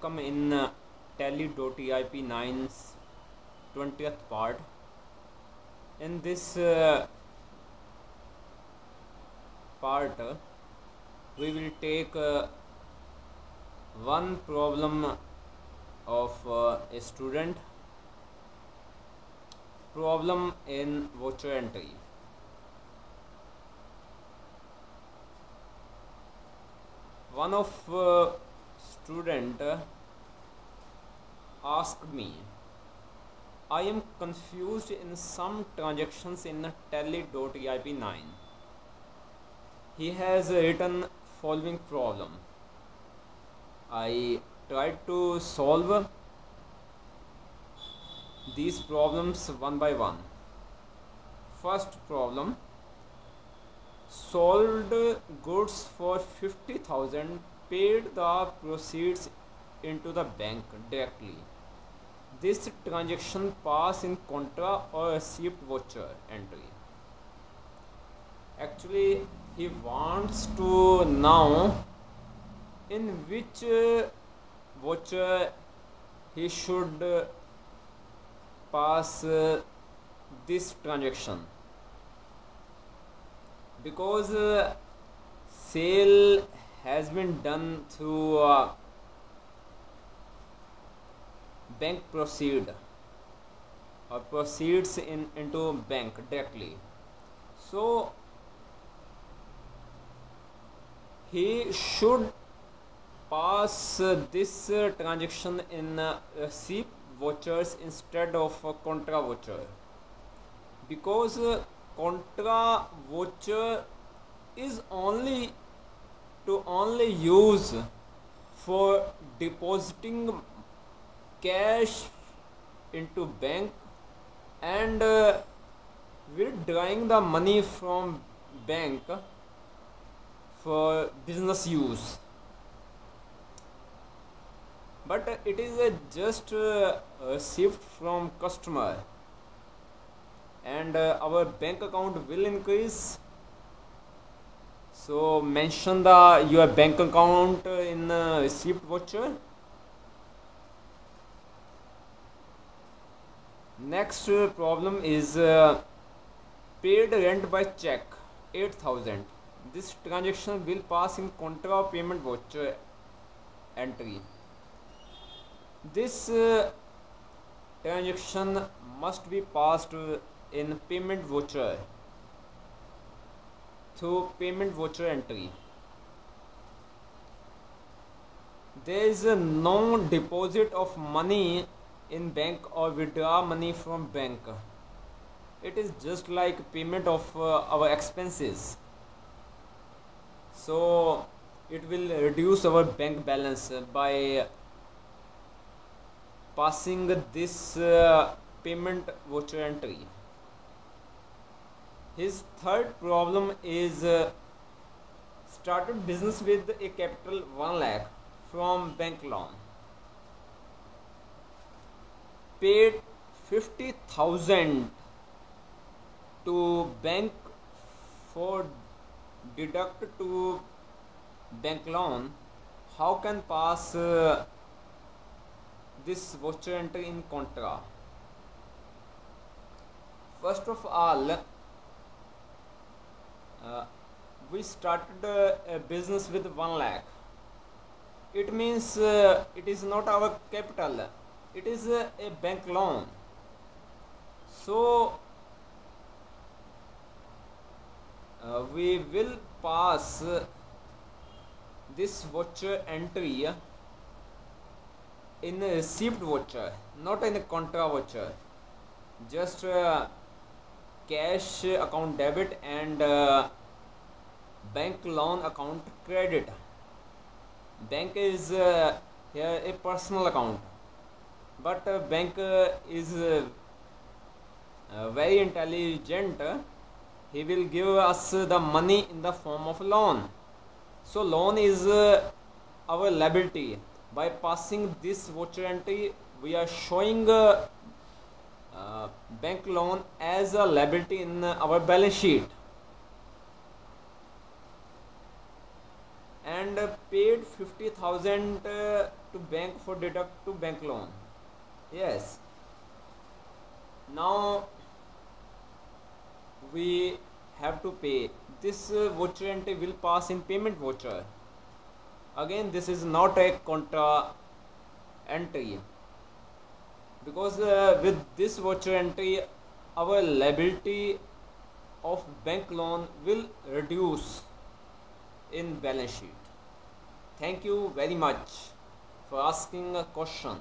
welcome in Tally.eip 9's 20th part. In this part, we will take one problem of a student, problem in voucher entry. One of student asked me, I am confused in some transactions in Tally.eip 9. He has written following problem. I tried to solve these problems one by one. First problem: sold goods for 50,000, paid the proceeds into the bank directly. This transaction pass in contra or receipt voucher entry. Actually, he wants to know in which voucher he should pass this transaction, because sale has been done through bank proceed or proceeds into bank directly. So he should pass this transaction in receipt vouchers instead of contra voucher, because contra voucher is only use for depositing cash into bank and withdrawing the money from bank for business use. But it is just received from customer, and our bank account will increase. So mention your bank account in receipt voucher. Next problem is paid rent by check 8,000. This transaction will pass in contra payment voucher entry. This transaction must be passed in payment voucher through payment voucher entry. There is no deposit of money in bank or withdraw money from bank. It is just like payment of our expenses. So it will reduce our bank balance by passing this payment voucher entry. His third problem is started business with a capital 1 lakh from bank loan, paid 50,000 to bank for deduct to bank loan. How can pass this voucher entry in contra? First of all, we started a business with 1 lakh. It means it is not our capital, it is a bank loan. So we will pass this voucher entry in a receipt voucher, not in a contra voucher. Just cash account debit and bank loan account credit. Bank is here a personal account, but bank is very intelligent. He will give us the money in the form of loan. So loan is our liability. By passing this voucher entry, we are showing bank loan as a liability in our balance sheet. And paid 50,000 to bank for deduct to bank loan. Yes. Now we have to pay. This voucher entry will pass in payment voucher. Again, this is not a contra entry, because with this voucher entry our liability of bank loan will reduce in balance sheet. Thank you very much for asking a question.